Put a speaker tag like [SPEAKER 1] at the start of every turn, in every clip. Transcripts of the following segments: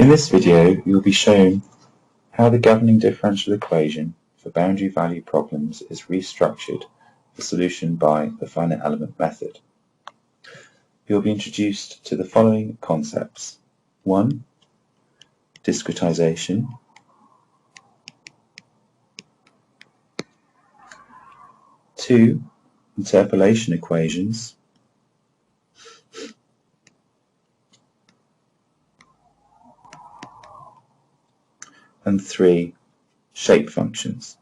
[SPEAKER 1] In this video, you will be shown how the governing differential equation for boundary value problems is restructured for solution by the finite element method. You will be introduced to the following concepts. 1. Discretization. 2. Interpolation equations. 3. Shape functions.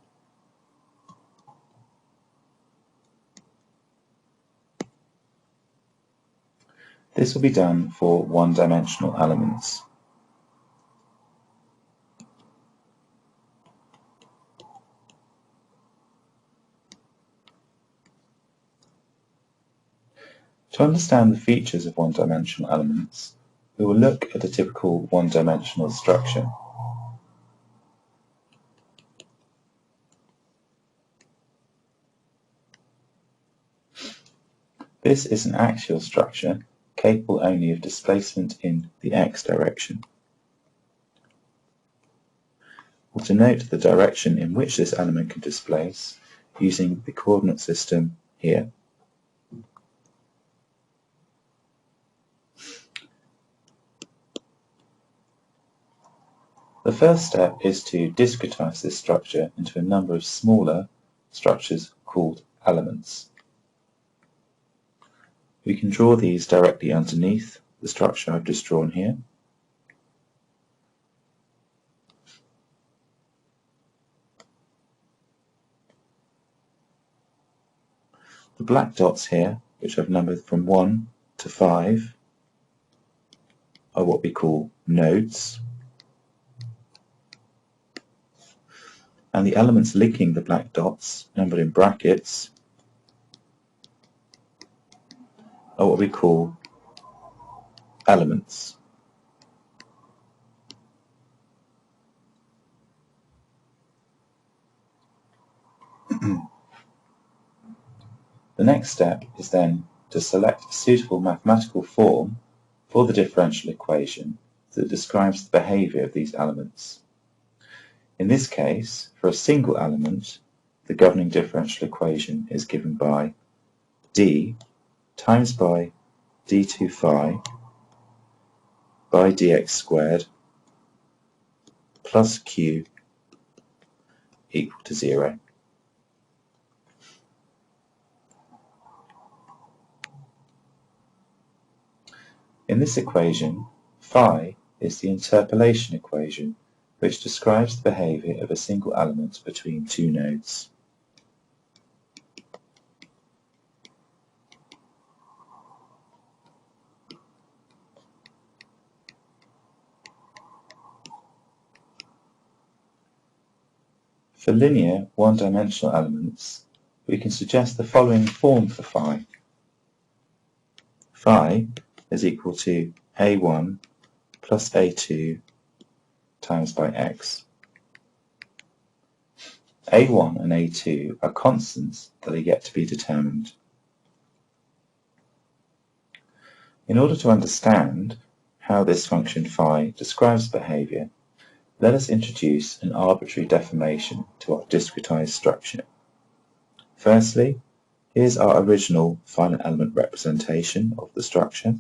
[SPEAKER 1] This will be done for one-dimensional elements. To understand the features of one-dimensional elements, we will look at a typical one-dimensional structure. This is an axial structure capable only of displacement in the x direction. We'll denote the direction in which this element can displace using the coordinate system here. The first step is to discretize this structure into a number of smaller structures called elements. We can draw these directly underneath the structure I've just drawn here. The black dots here, which I've numbered from 1 to 5, are what we call nodes. And the elements linking the black dots, numbered in brackets, are what we call elements. The next step is then to select a suitable mathematical form for the differential equation that describes the behavior of these elements. In this case, for a single element, the governing differential equation is given by d times by d2 phi by dx squared plus q equal to 0. In this equation, phi is the interpolation equation which describes the behavior of a single element between two nodes. For linear one-dimensional elements, we can suggest the following form for phi. Phi is equal to a1 plus a2 times by x. a1 and a2 are constants that are yet to be determined. In order to understand how this function phi describes behavior, let us introduce an arbitrary deformation to our discretized structure. Firstly, here's our original finite element representation of the structure.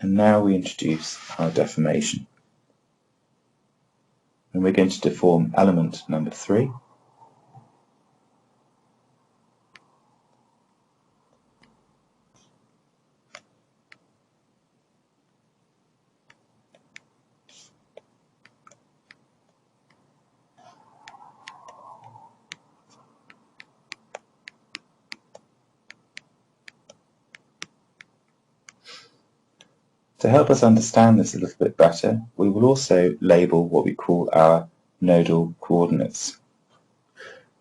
[SPEAKER 1] And now we introduce our deformation. And we're going to deform element number 3. To help us understand this a little bit better, we will also label what we call our nodal coordinates.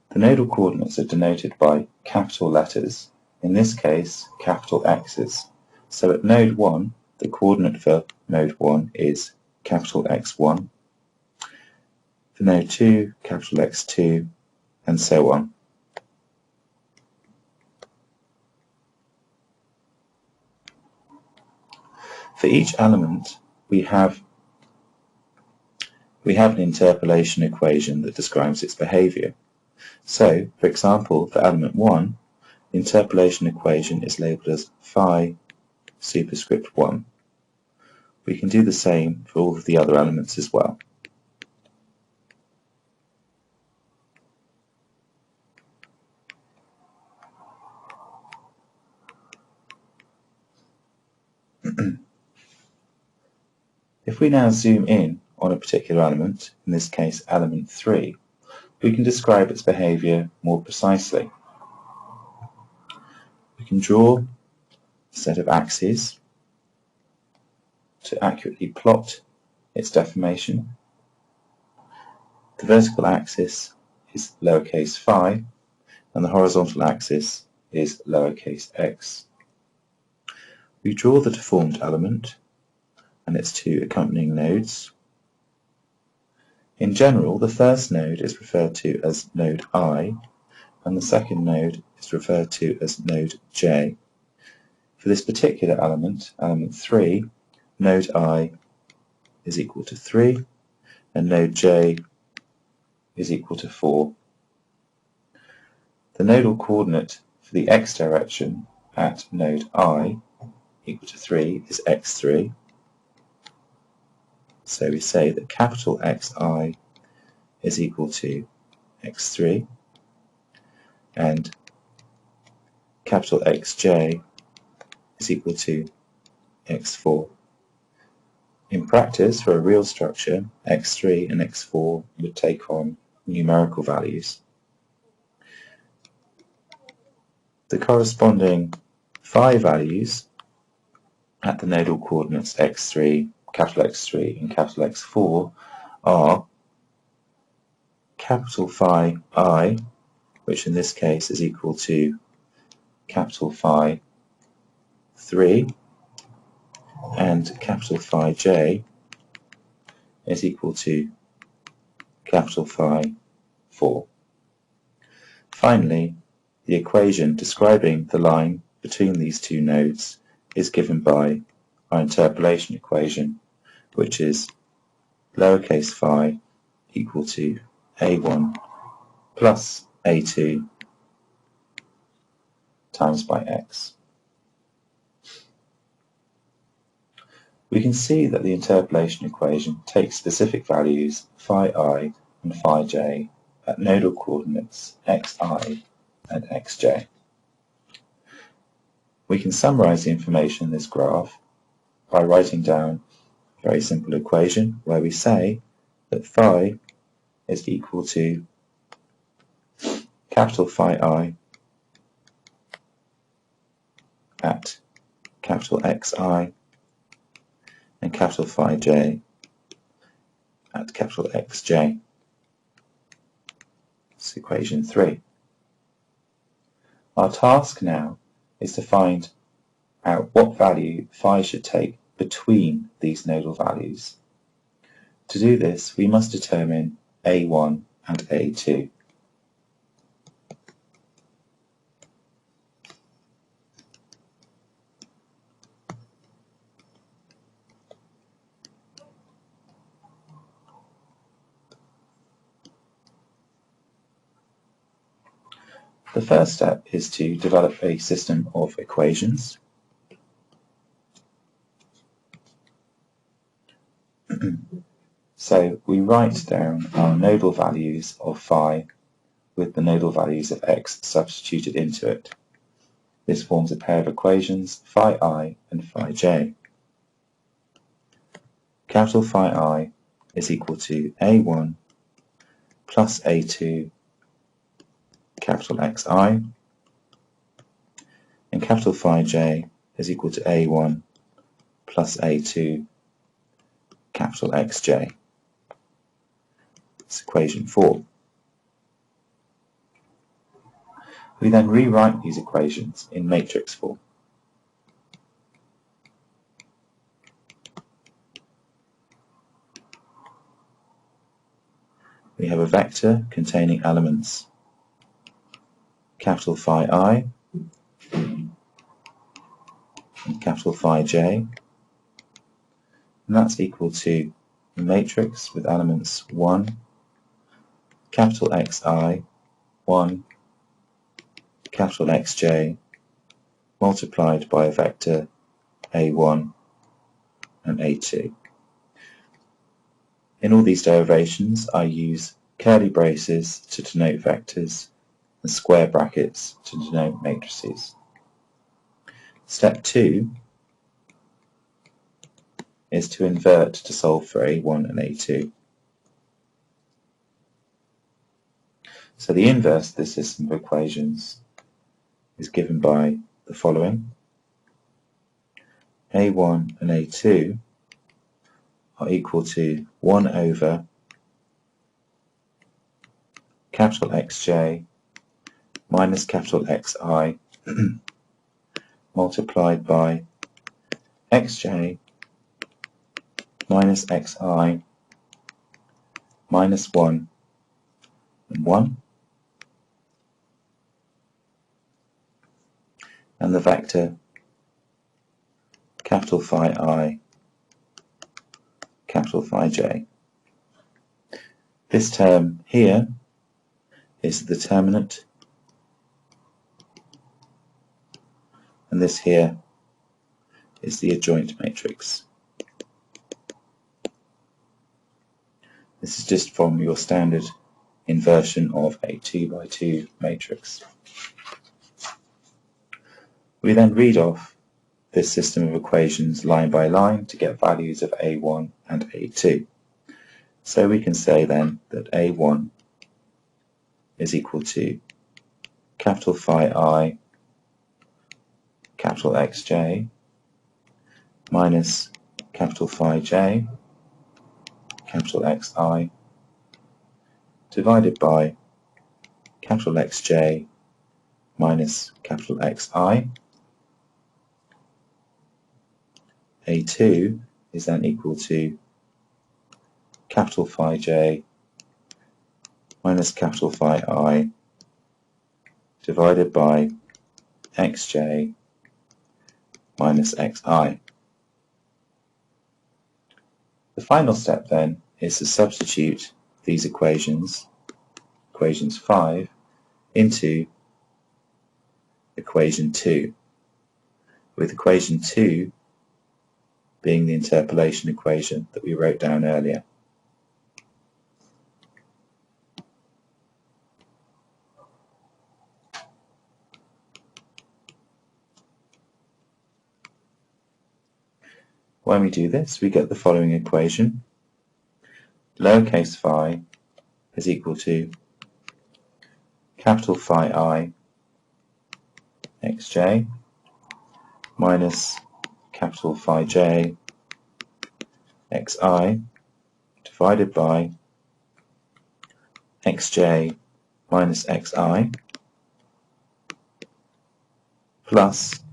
[SPEAKER 1] The nodal coordinates are denoted by capital letters in this case capital X's. So at node 1, the coordinate for node 1 is capital X1, for node 2, capital X2, and so on. For each element, we have an interpolation equation that describes its behavior. So, for example, for element 1, the interpolation equation is labelled as phi superscript 1. We can do the same for all of the other elements as well. If we now zoom in on a particular element, in this case element 3, we can describe its behavior more precisely. We can draw a set of axes to accurately plot its deformation. The vertical axis is lowercase phi, and the horizontal axis is lowercase x. We draw the deformed element and its two accompanying nodes. In general, the first node is referred to as node I, and the second node is referred to as node j. For this particular element, element 3, node I is equal to 3, and node j is equal to 4. The nodal coordinate for the x direction at node I equal to 3 is x3. So we say that capital Xi is equal to x3 and capital Xj is equal to x4. In practice, for a real structure, x3 and x4 would take on numerical values. The corresponding phi values at the nodal coordinates x3, capital X3 and capital X4 are capital Phi I, which in this case is equal to capital Phi 3, and capital Phi j is equal to capital Phi 4. Finally, the equation describing the line between these two nodes is given by our interpolation equation, which is lowercase phi equal to a1 plus a2 times by x. We can see that the interpolation equation takes specific values phi I and phi j at nodal coordinates xi and xj. We can summarize the information in this graph by writing down a very simple equation where we say that phi is equal to capital Phi I at capital Xi and capital Phi j at capital Xj. It's equation 3. Our task now is to find out what value phi should take between these nodal values. To do this, we must determine a1 and a2. The first step is to develop a system of equations. So we write down our nodal values of phi with the nodal values of x substituted into it. This forms a pair of equations, phi I and phi j. Capital Phi I is equal to a1 plus a2 capital Xi, and capital Phi j is equal to a1 plus a2 capital Xj. It's equation 4. We then rewrite these equations in matrix form. We have a vector containing elements capital Phi I and capital Phi J, and that's equal to a matrix with elements 1, capital Xi, 1, capital Xj, multiplied by a vector A1 and A2. In all these derivations, I use curly braces to denote vectors and square brackets to denote matrices. Step 2 is to invert to solve for A1 and A2. So the inverse of this system of equations is given by the following. A1 and A2 are equal to 1 over capital Xj minus capital Xi multiplied by Xj minus Xi minus 1 and 1, and the vector capital Phi I, capital Phi J. This term here is the determinant, and this here is the adjoint matrix. This is just from your standard inversion of a 2 by 2 matrix. We then read off this system of equations line by line to get values of A1 and A2. So we can say then that A1 is equal to capital Phi I, capital Xj, minus capital Phi J, capital Xi, divided by capital Xj minus capital Xi. A2 is then equal to capital Phi J minus capital Phi I divided by Xj minus Xi. The final step then is to substitute these equations, equations 5, into equation 2, with equation 2 being the interpolation equation that we wrote down earlier. When we do this, we get the following equation. Lowercase phi is equal to capital Phi I Xj minus capital Phi J Xi divided by Xj minus Xi plus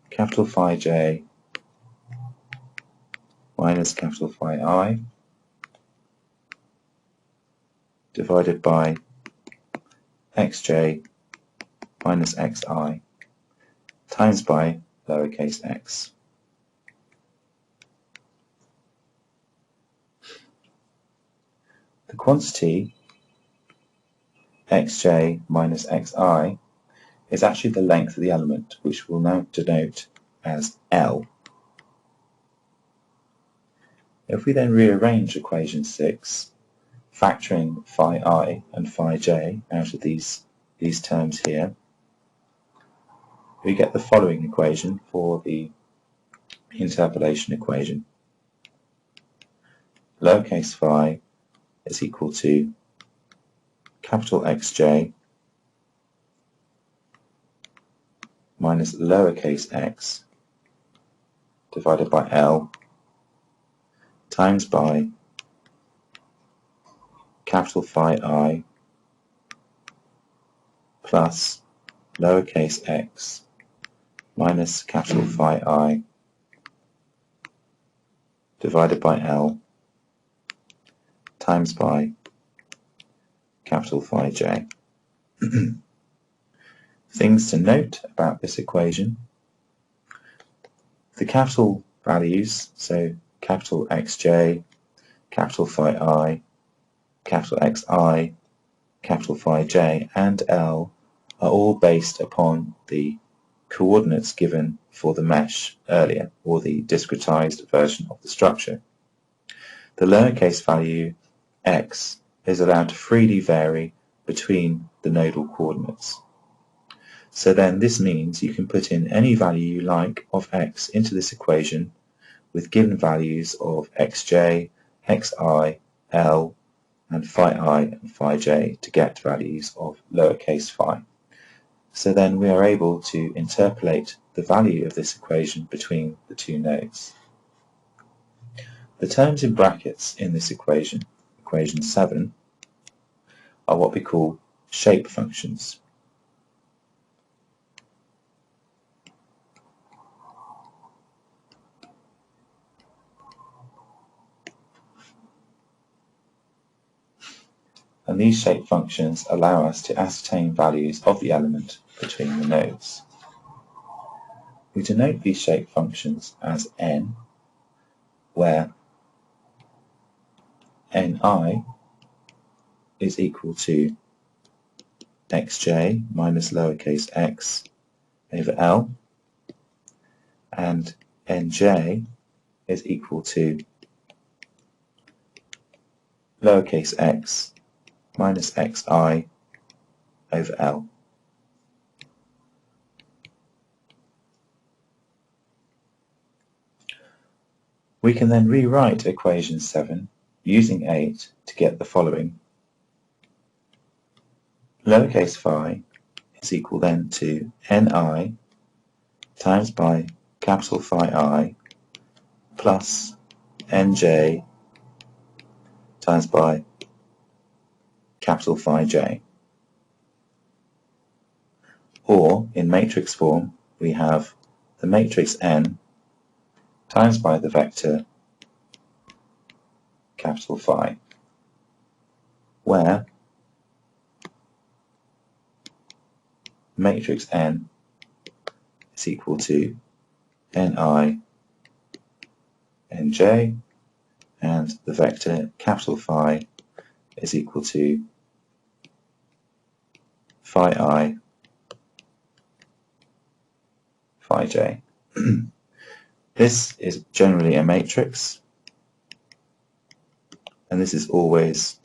[SPEAKER 1] capital Phi J minus capital Phi I divided by Xj minus Xi times by lowercase x. The quantity Xj minus Xi is actually the length of the element, which we'll now denote as L. If we then rearrange equation 6, factoring Phi I and Phi J out of these terms here, we get the following equation for the interpolation equation. Lowercase phi is equal to capital Xj minus lowercase x divided by L times by capital Phi I plus lowercase x minus capital phi I divided by L times by capital phi j. Things to note about this equation: the capital values, so capital Xj, capital phi I, capital Xi, capital phi j, and L are all based upon the coordinates given for the mesh earlier, or the discretized version of the structure. The lowercase value x is allowed to freely vary between the nodal coordinates. So then this means you can put in any value you like of x into this equation with given values of xj, xi, L, and phi I and phi j to get values of lowercase phi. So then we are able to interpolate the value of this equation between the two nodes. The terms in brackets in this equation, equation 7, are what we call shape functions. And these shape functions allow us to ascertain values of the element between the nodes. We denote these shape functions as n, where ni is equal to xj minus lowercase x over L, and nj is equal to lowercase x minus xi over L. We can then rewrite equation 7 using 8 to get the following. Lowercase phi is equal then to ni times by capital phi I plus nj times by capital phi j. Or, in matrix form, we have the matrix n times by the vector capital phi, where matrix n is equal to ni nj, and the vector capital Phi is equal to phi I phi j. This is generally a matrix, and this is always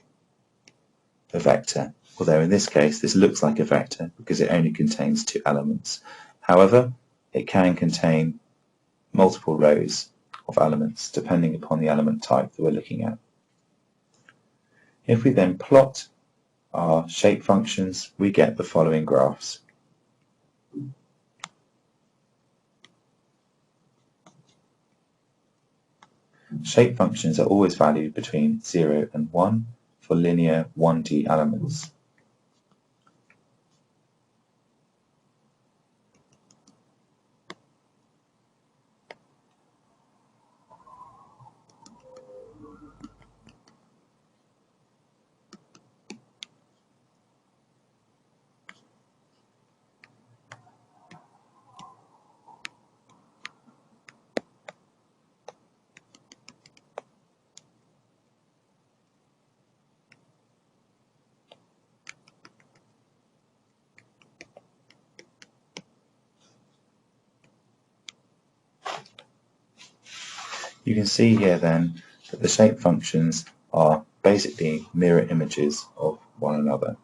[SPEAKER 1] a vector, although in this case this looks like a vector because it only contains 2 elements. However, it can contain multiple rows of elements depending upon the element type that we're looking at. If we then plot our shape functions, we get the following graphs. Shape functions are always valued between 0 and 1 for linear 1D elements. You can see here then that the shape functions are basically mirror images of one another.